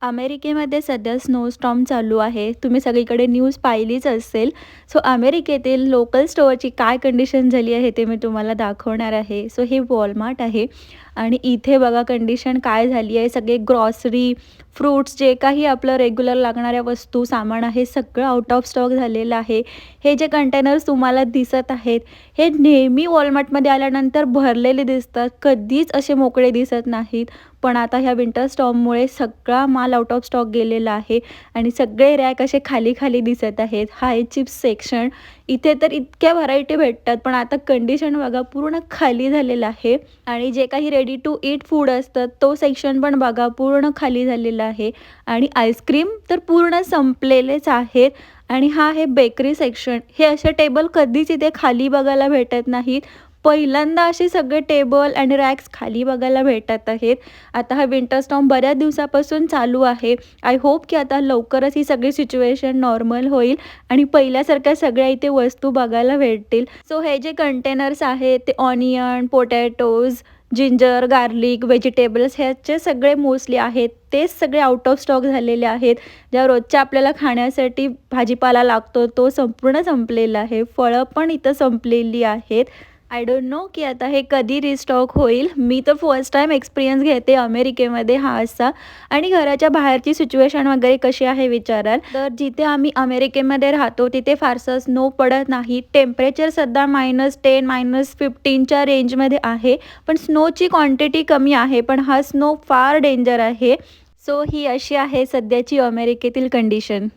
अमेरिकेमध्ये सध्या स्नोस्टॉर्म चालू आहे. तुम्ही सगळीकडे न्यूज पाहिलीच असेल. सो अमेरिकेतील लोकल स्टोअरची काय कंडिशन झाली आहे ते मी तुम्हाला दाखवणार आहे. सो हे Walmart आहे आणि इथे बघा कंडिशन काय झाली आहे. सगळे ग्रॉसरी, फ्रुट्स जे काही आपलं रेग्युलर लागणाऱ्या वस्तू, सामान आहे सगळं आउट ऑफ स्टॉक झालेलं आहे. हे जे कंटेनर्स तुम्हाला दिसत आहेत, हे नेहमी Walmartमध्ये आल्यानंतर भरलेले दिसतात. कधीच असे मोकळे दिसत नाहीत. पण आता ह्या विंटर स्टॉर्ममुळे सगळा माल आउट ऑफ स्टॉक गेलेला आहे आणि सगळे रॅक असे खाली-खाली दिसत आहेत. हा आहे चिप्स सेक्शन. इथे तर इतक्या व्हरायटी भेटतात, पण आता कंडिशन बघा पूर्ण खाली झालेलं आहे आणि जे काही रेडी टू ईट फूड असतं, तो सेक्शन पण बघा पूर्ण खाली झालेला आहे आणि आईस्क्रीम तर पूर्ण संपलेलेच आहेत. आणि हा आहे बेकरी सेक्शन. हे असे टेबल कधीच इथे खाली बघायला भेटत नाहीत. पहिल्यांदा असे सगळे टेबल आणि रॅक्स खाली बघायला भेटत आहेत. आता हा विंटर स्टॉर्म बऱ्याच दिवसापासून चालू आहे. आय होप की आता लवकरच ही सगळी सिच्युएशन नॉर्मल होईल आणि पहिल्यासारख्या सगळ्या इथे वस्तू बघायला भेटतील. सो हे जे कंटेनर्स आहेत ते onion, potatoes, ginger, garlic, vegetables ह्याचे सगळे मोस्टली आहेत. तेच सगळे आउट ऑफ स्टॉक झालेले आहेत. ज्या रोजच्या आपल्याला खाण्यासाठी भाजीपाला लागतो तो संपूर्ण संपलेला आहे. फळं पण इथं संपलेली आहेत. आय डोंट नो की आता हे कधी रिस्टॉक होईल. मी तर फर्स्ट टाईम एक्सपिरियन्स घेते अमेरिकेमध्ये हा असा. आणि घराच्या बाहेरची सिच्युएशन वगैरे कशी आहे विचाराल तर जिथे आम्ही अमेरिकेमध्ये राहतो तिथे फारसं स्नो पडत नाही. टेम्परेचर सध्या -10 -15च्या रेंजमध्ये आहे. पण स्नोची क्वांटिटी कमी आहे. पण हा स्नो फार डेंजर आहे. सो ही अशी आहे सध्याची अमेरिकेतील कंडिशन.